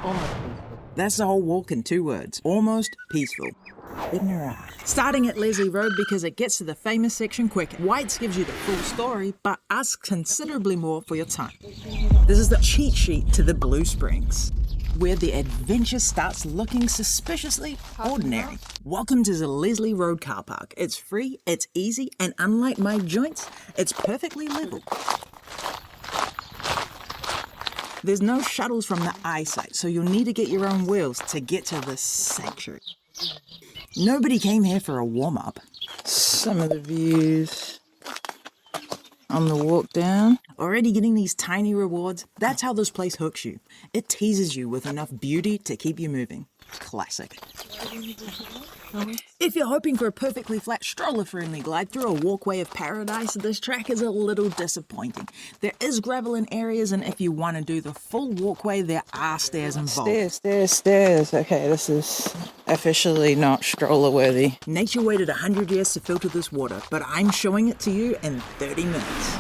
Almost peaceful. That's the whole walk in 2 words. Almost peaceful. Starting at Leslie Road because it gets to the famous section quick. Whites gives you the full story, but asks considerably more for your time. This is the cheat sheet to the Bluesprings, where the adventure starts looking suspiciously ordinary. Welcome to the Leslie Road car park. It's free, it's easy, and unlike my joints, it's perfectly level. There's no shuttles from the eyesight, so you'll need to get your own wheels to get to this sanctuary. Nobody came here for a warm-up. Some of the views on the walk down. Already getting these tiny rewards, that's how this place hooks you. It teases you with enough beauty to keep you moving. Classic. If you're hoping for a perfectly flat stroller-friendly glide through a walkway of paradise, this track is a little disappointing. There is gravel in areas, and if you want to do the full walkway, there are stairs involved. Stairs. Okay, this is officially not stroller-worthy. Nature waited 100 years to filter this water, but I'm showing it to you in 30 minutes.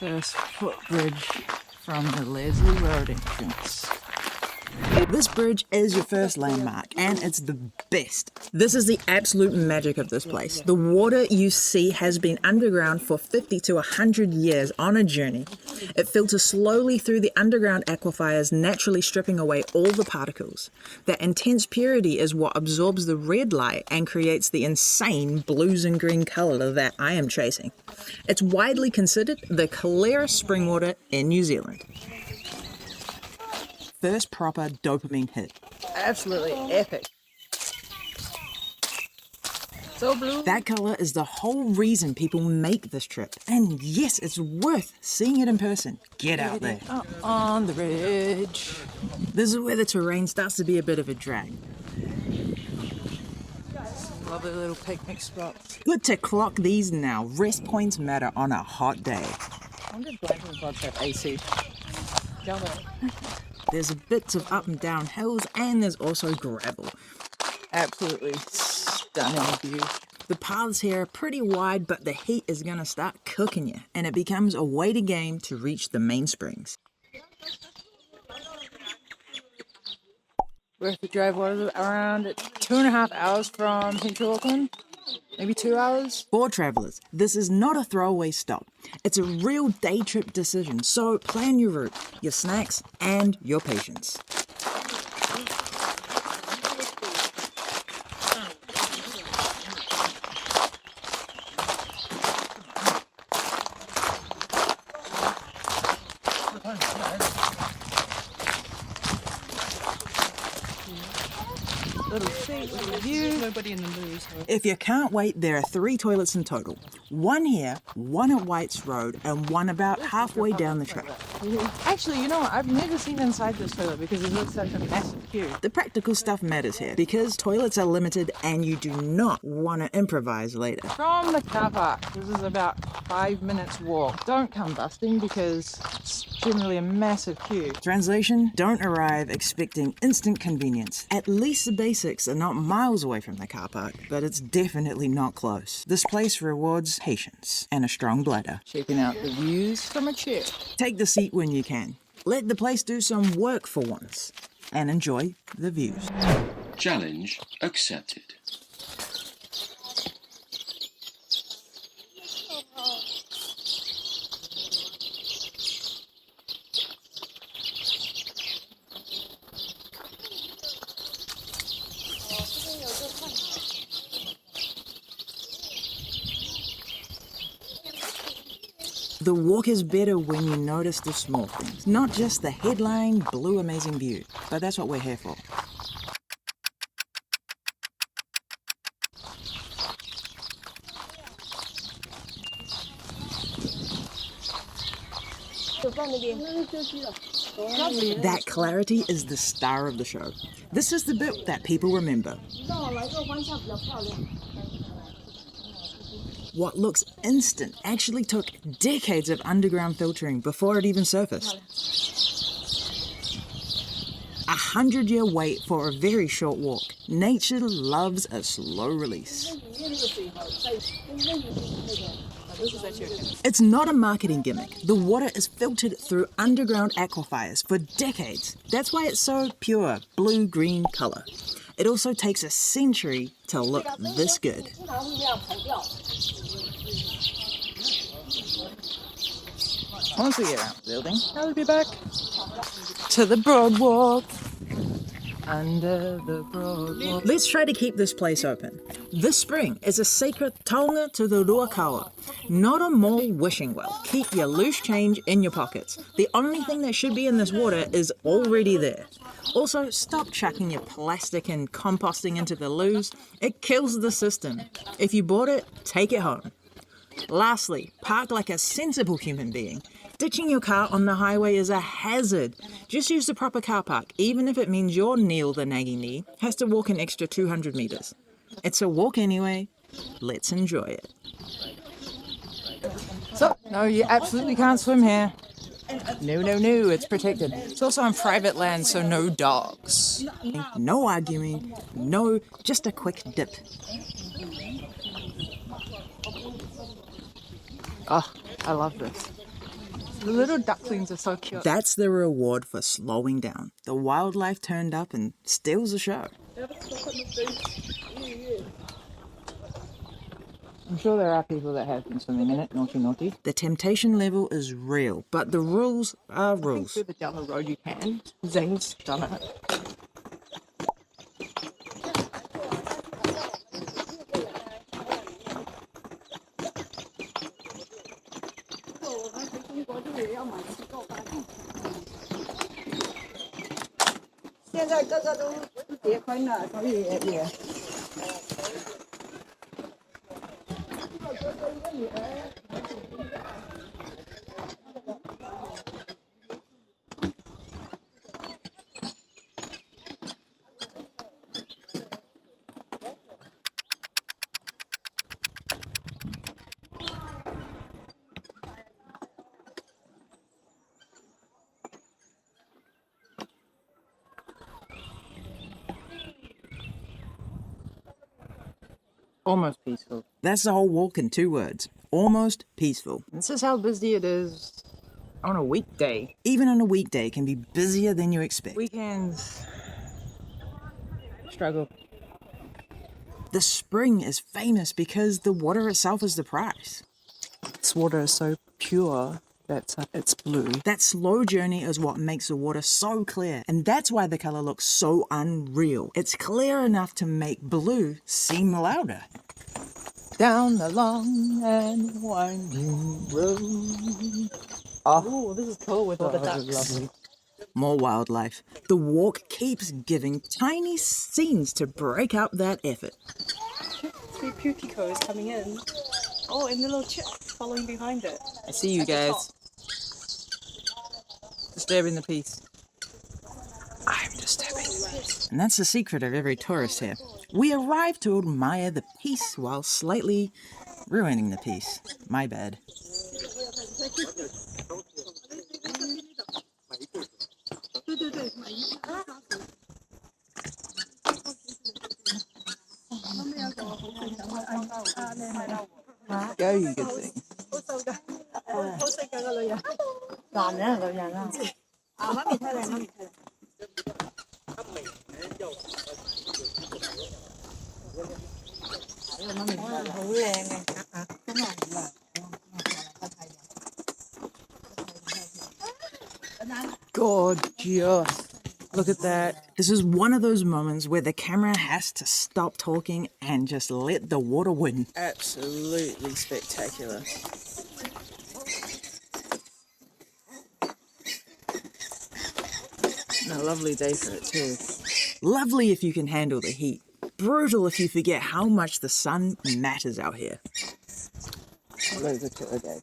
First footbridge from the Leslie Road entrance. This bridge is your first landmark, and it's the best. This is the absolute magic of this place. The water you see has been underground for 50 to 100 years on a journey. It filters slowly through the underground aquifers, naturally stripping away all the particles. That intense purity is what absorbs the red light and creates the insane blues and green color that I am chasing. It's widely considered the clearest spring water in New Zealand. First proper dopamine hit. Absolutely epic. So blue. That colour is the whole reason people make this trip. And yes, it's worth seeing it in person. Get out there. Up on the ridge. This is where the terrain starts to be a bit of a drag. Lovely little picnic spots. Good to clock these now. Rest points matter on a hot day. I wonder if Blackwood Lodge have AC. There's bits of up and down hills, and there's also gravel. Absolutely stunning view. The paths here are pretty wide, but the heat is going to start cooking you, and it becomes a waiting game to reach the main springs. Worth the drive was around 2.5 hours from Central Auckland. Maybe 2 hours. For travellers, this is not a throwaway stop. It's a real day trip decision, so plan your route, your snacks, and your patience. Little seat, little view. Nobody in the mood. If you can't wait, there are 3 toilets in total. One here, one at White's Road, and one about halfway down the track. Actually, you know what? I've never seen inside this toilet because it looks such a massive queue. The practical stuff matters here, because toilets are limited and you do not want to improvise later. From the car park, this is about 5 minutes walk. Don't come busting because it's generally a massive queue. Translation, don't arrive expecting instant convenience. At least the basics are not miles away from the car park, but it's definitely not close. This place rewards patience and a strong bladder. Checking out the views from a chair. Take the seat when you can. Let the place do some work for once, and enjoy the views. Challenge accepted. The walk is better when you notice the small things, not just the headline, blue amazing view, but that's what we're here for. That clarity is the star of the show. This is the bit that people remember. What looks instant actually took decades of underground filtering before it even surfaced. 100-year wait for a very short walk. Nature loves a slow release. It's not a marketing gimmick. The water is filtered through underground aquifers for decades. That's why it's so pure, blue-green colour. It also takes a century to look this good. Once we get out of the building, I'll be back to the Boardwalk. Under the Boardwalk. Let's try to keep this place open. This spring is a sacred taonga to the Ruakawa, not a mall wishing well. Keep your loose change in your pockets. The only thing that should be in this water is already there. Also, stop chucking your plastic and composting into the loos. It kills the system. If you bought it, take it home. Lastly, park like a sensible human being. Ditching your car on the highway is a hazard. Just use the proper car park, even if it means your Neil the Naggy Knee has to walk an extra 200 metres. It's a walk anyway. Let's enjoy it. So, no, you absolutely can't swim here. No, it's protected. It's also on private land, so no dogs. No arguing, no, just a quick dip. Oh, I love this. The little ducklings are so cute. That's the reward for slowing down. The wildlife turned up and steals the show. I'm sure there are people that have been swimming in it, naughty. The temptation level is real, but the rules are rules. Further down the road you can. Zing's done it. Almost peaceful. That's the whole walk in 2 words. Almost peaceful. This is how busy it is on a weekday. Even on a weekday, it can be busier than you expect. Weekends struggle. The spring is famous because the water itself is the prize. This water is so pure that it's blue. That slow journey is what makes the water so clear, and that's why the colour looks so unreal. It's clear enough to make blue seem louder. Down the long and winding road. Oh, this is cool with all the ducks. Lovely. More wildlife. The walk keeps giving tiny scenes to break up that effort. 3 puticos coming in. Oh, and the little chip following behind it. I see you guys. Disturbing the peace. I'm disturbing the peace. And that's the secret of every tourist here. We arrive to admire the peace while slightly ruining the peace. My bad. Go, you good thing. Gorgeous. Look at that. This is one of those moments where the camera has to stop talking and just let the water win. Absolutely spectacular. And a lovely day for it too. Lovely if you can handle the heat. Brutal if you forget how much the sun matters out here. Loads of killer day.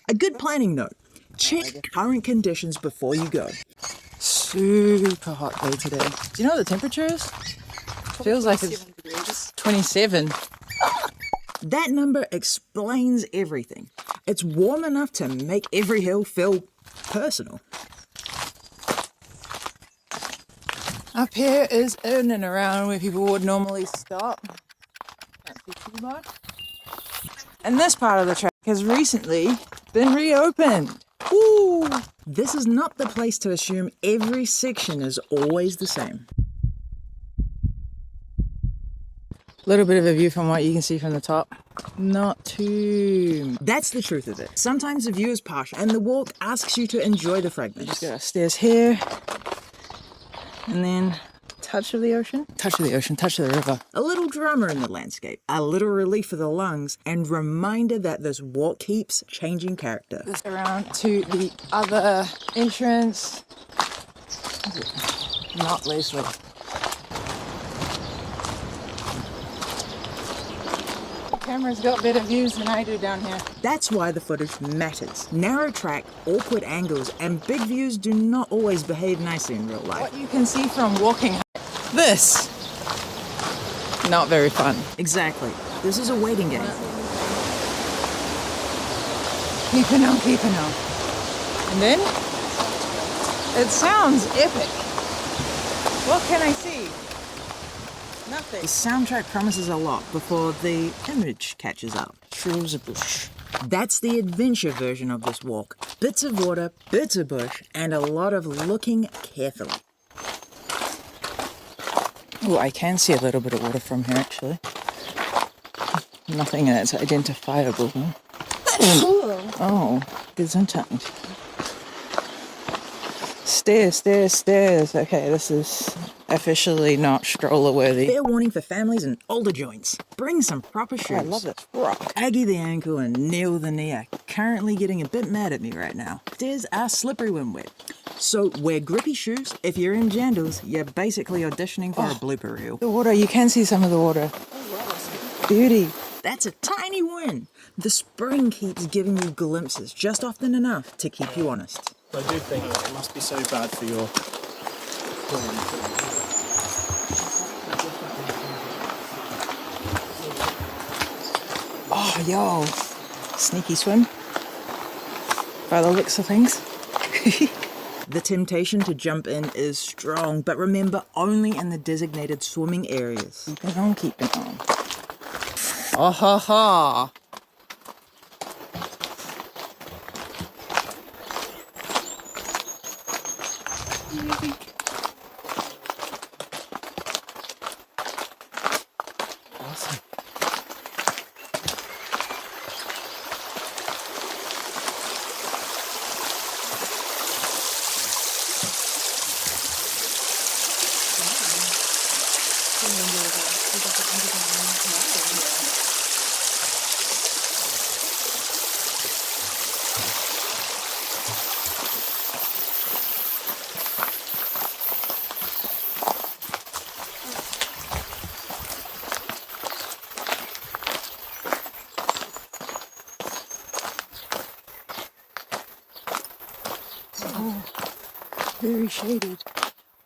A good planning note. Check current conditions before you go. Super hot day today. Do you know what the temperature is? Feels like it's 27. That number explains everything. It's warm enough to make every hill feel personal. Up here is in and around where people would normally stop. Can't see too much. And this part of the track has recently been reopened. Woo! This is not the place to assume every section is always the same. Little bit of a view from what you can see from the top. Not too. That's the truth of it. Sometimes the view is partial and the walk asks you to enjoy the fragments. Just got stairs here. And then touch of the ocean. Touch of the ocean, touch of the river. A little drama in the landscape, a little relief for the lungs, and reminder that this walk keeps changing character. This around to the other entrance. Not Leslie. Camera's got better views than I do down here. That's why the footage matters. Narrow track, awkward angles, and big views do not always behave nicely in real life. What you can see from walking this, not very fun. Exactly. This is a waiting game. Keeping on, keeping on. And then, it sounds epic. What can I see? Nothing. The soundtrack promises a lot before the image catches up. Trees of bush. That's the adventure version of this walk. Bits of water, bits of bush, and a lot of looking carefully. Oh, I can see a little bit of water from here, actually. Nothing that's identifiable, though. Oh, gesundheit. Stairs, stairs, stairs. Okay, this is officially not stroller worthy. Fair warning for families and older joints. Bring some proper shoes. Oh, I love this rock. Aggie the ankle and Neil the knee are currently getting a bit mad at me right now. Stairs are slippery when wet. So wear grippy shoes. If you're in jandals, you're basically auditioning for a blooper reel. The water, you can see some of the water. Beauty. That's a tiny win. The spring keeps giving you glimpses, just often enough to keep you honest. I do think it must be so bad for your... Oh, yo. Sneaky swim. By the looks of things. The temptation to jump in is strong, but remember, only in the designated swimming areas. Keeping on, keeping on. Oh, ha, ha. Awesome. Very shaded.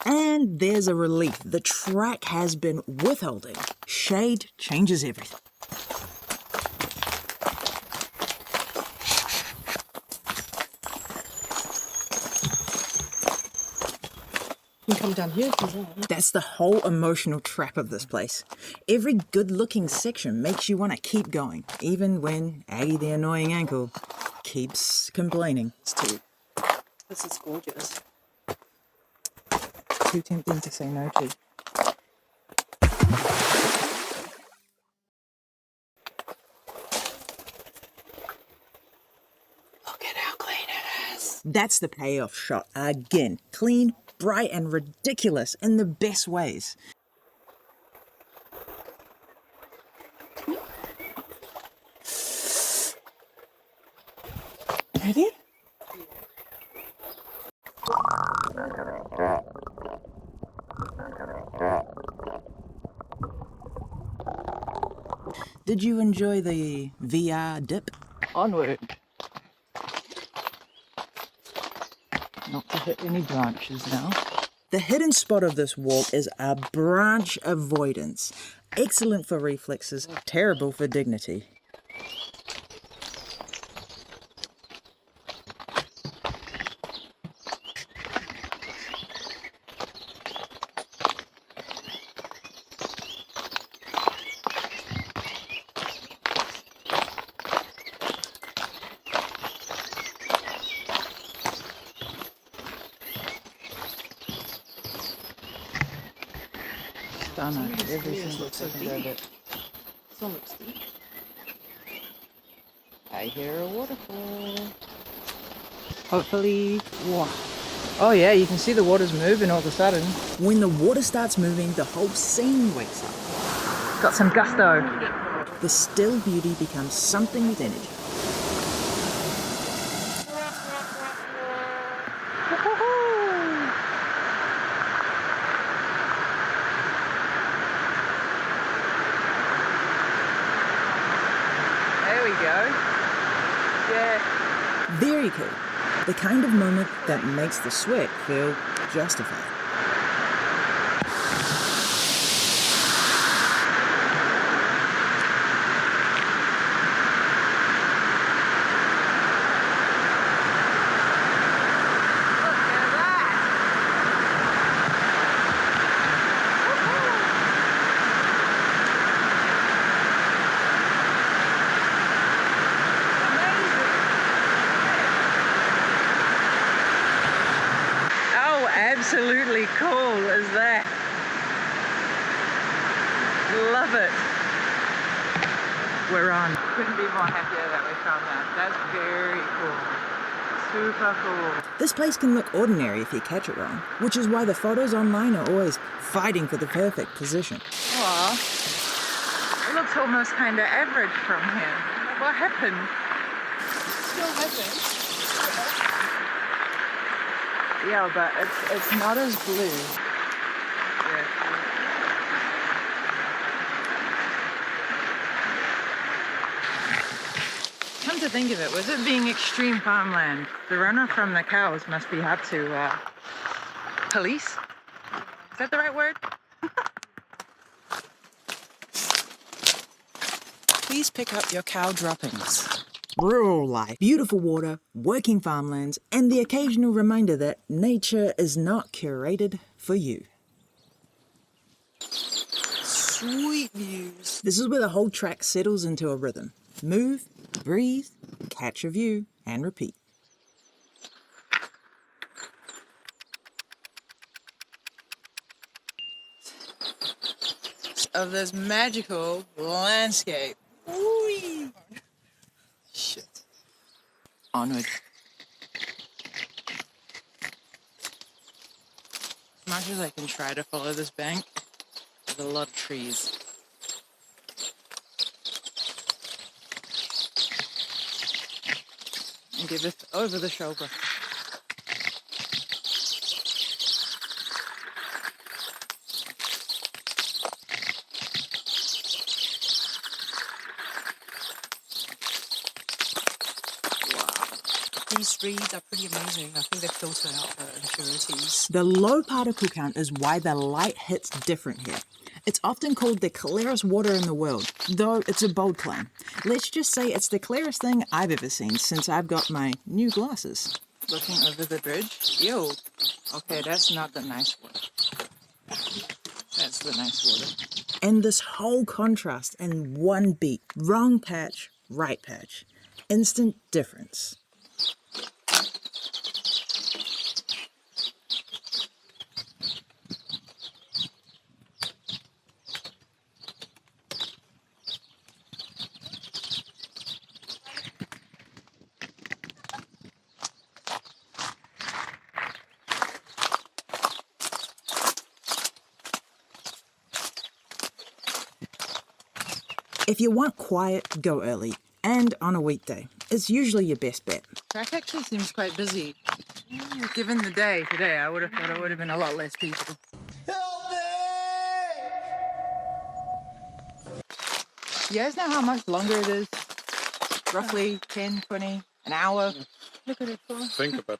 And there's a relief. The track has been withholding. Shade changes everything. You can come down here as well. That's the whole emotional trap of this place. Every good-looking section makes you want to keep going, even when Aggie the annoying ankle keeps complaining. It's too This is gorgeous. tempting to say no to. Look at how clean it is. That's the payoff shot again. Clean, bright, and ridiculous in the best ways. Ready? Did you enjoy the VR dip? Onward. Not to hit any branches now. The hidden spot of this walk is a branch avoidance. Excellent for reflexes, terrible for dignity. stunner every single second of it. This one looks deep. I hear a waterfall. Hopefully, wow. Oh yeah, you can see the water's moving all of a sudden. When the water starts moving, the whole scene wakes up. Got some gusto. The still beauty becomes something with energy. There we go. Yeah. Very cool. The kind of moment that makes the sweat feel justified. Absolutely cool is that. Love it. We're on. Couldn't be more happier that we found that. That's very cool. Super cool. This place can look ordinary if you catch it wrong, which is why the photos online are always fighting for the perfect position. Aw. It looks almost kind of average from here. What happened? Still happening. Yeah, but it's not as blue. Yeah. Come to think of it, with it being extreme farmland, the runoff from the cows must be hard to police. Is that the right word? Please pick up your cow droppings. Rural life, beautiful water, working farmlands, and the occasional reminder that nature is not curated for you. Sweet views. This is where the whole track settles into a rhythm. Move, breathe, catch a view, and repeat. Of this magical landscape. Whee! Shit. Onward. As much as I can try to follow this bank, there's a lot of trees. And give it over the shoulder. These reeds are pretty amazing. I think they filter out the impurities. The low particle count is why the light hits different here. It's often called the clearest water in the world, though it's a bold claim. Let's just say it's the clearest thing I've ever seen since I've got my new glasses. Looking over the bridge. Ew. Okay, that's not the nice water. That's the nice water. And this whole contrast in one beat. Wrong patch, right patch. Instant difference. If you want quiet, go early. And on a weekday. It's usually your best bet. Track actually seems quite busy. Given the day today, I would have thought it would have been a lot less people. Help me! You guys know how much longer it is? Roughly 10, 20, an hour? Look at it. I think about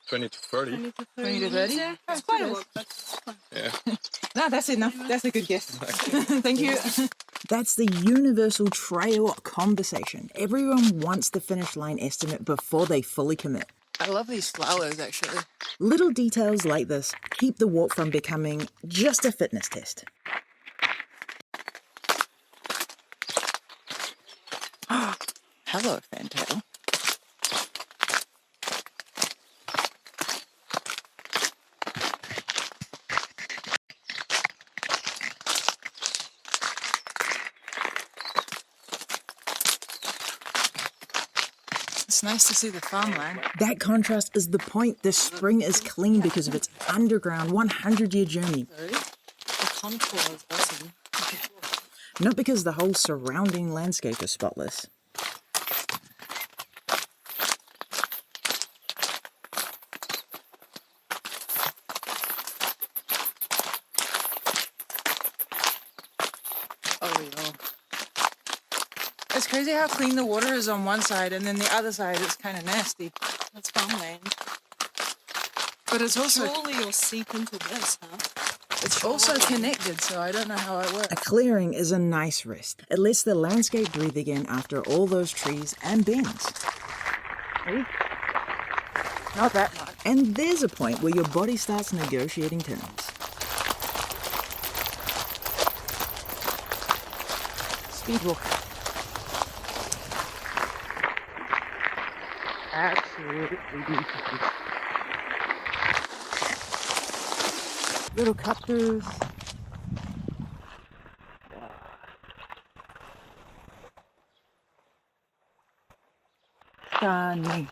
20 to 30. 20 to 30. 20 to 30? Yeah, it's quite a walk. That's fine. Yeah. No, that's enough. That's a good guess. Thank you. That's the universal trail conversation. Everyone wants the finish line estimate before they fully commit. I love these flowers, actually. Little details like this keep the walk from becoming just a fitness test. Hello, Fantail. It's nice to see the farmland. That contrast is the point. This spring is clean because of its underground 100-year journey. The contour is awesome. Not because the whole surrounding landscape is spotless. Oh, yeah. It's crazy how clean the water is on one side, and then the other side is kind of nasty. That's farmland. But it's also Surely you'll seep into this, huh? it's also connected, so I don't know how it A works. clearing is a nice rest. It lets the landscape breathe again after all those trees and bends. Not that much. And there's a point where your body starts negotiating terms. Speed walk. Absolutely beautiful. Little cut-throughs. Stunning.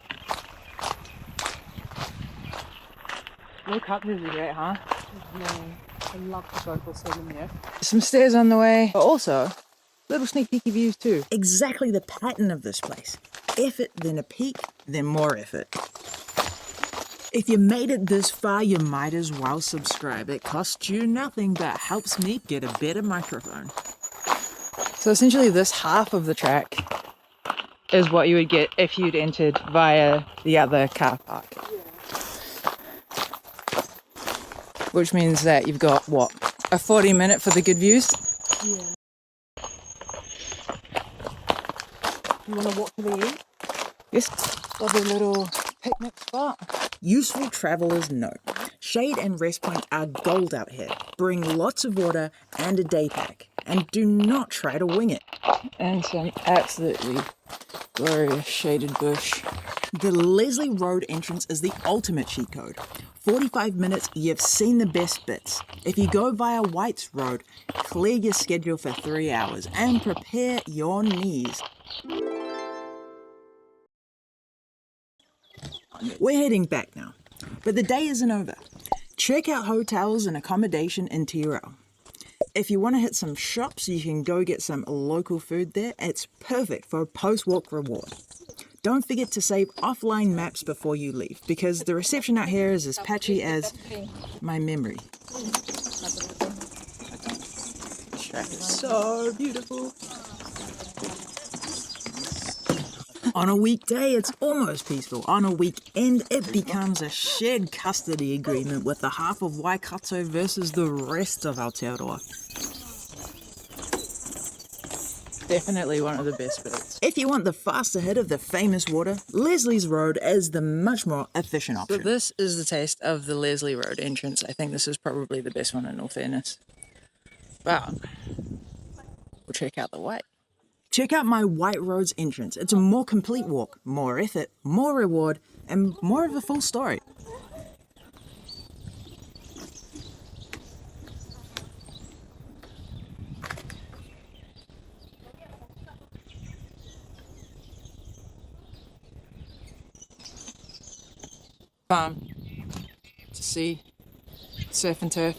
Little cut-throughs are great, huh? Yeah. I love to go for swimming there. Some stairs on the way, but also little sneak peeky views too. Exactly the pattern of this place. Effort, then a peak, then more effort. If you made it this far, you might as well subscribe. It costs you nothing, but helps me get a better microphone. So essentially this half of the track is what you would get if you'd entered via the other car park. Which means that you've got, what, a 40-minute for the good views? Yeah. You want to walk to the end? Yes. Lovely little picnic spot. Useful travelers know. Shade and rest points are gold out here. Bring lots of water and a day pack. And do not try to wing it. And some absolutely glorious shaded bush. The Leslie Road entrance is the ultimate cheat code. 45 minutes, you've seen the best bits. If you go via White's Road, clear your schedule for 3 hours and prepare your knees. We're heading back now, but the day isn't over. Check out hotels and accommodation in Tirau. If you want to hit some shops, you can go get some local food there. It's perfect for a post-walk reward. Don't forget to save offline maps before you leave, because the reception out here is as patchy as my memory. This track is so beautiful. On a weekday, it's almost peaceful. On a weekend, it becomes a shared custody agreement with the half of Waikato versus the rest of Aotearoa. Definitely one of the best bits. If you want the faster hit of the famous water, Leslie's Road is the much more efficient So option. this is the taste of the Leslie Road entrance. I think this is probably the best one in all fairness. But we'll check out the White. Check out my White Roads entrance. It's a more complete walk, more effort, more reward, and more of a full story. Farm to see surf and turf.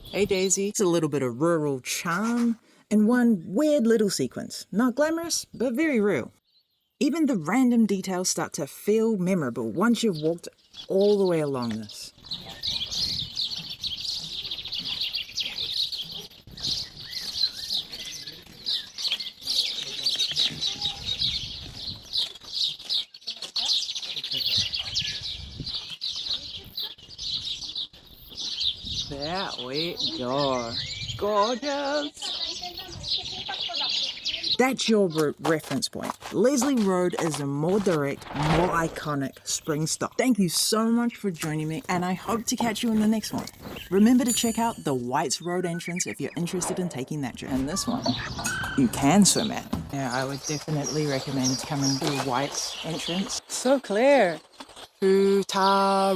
Hey Daisy. It's a little bit of rural charm in one weird little sequence. Not glamorous, but very real. Even the random details start to feel memorable once you've walked all the way along this. There we go. Gorgeous. That's your reference point. Leslie Road is a more direct, more iconic spring stop. Thank you so much for joining me, and I hope to catch you in the next one. Remember to check out the White's Road entrance if you're interested in taking that journey. And this one you can swim at. Yeah, I would definitely recommend coming to White's entrance. So clear. Putaru.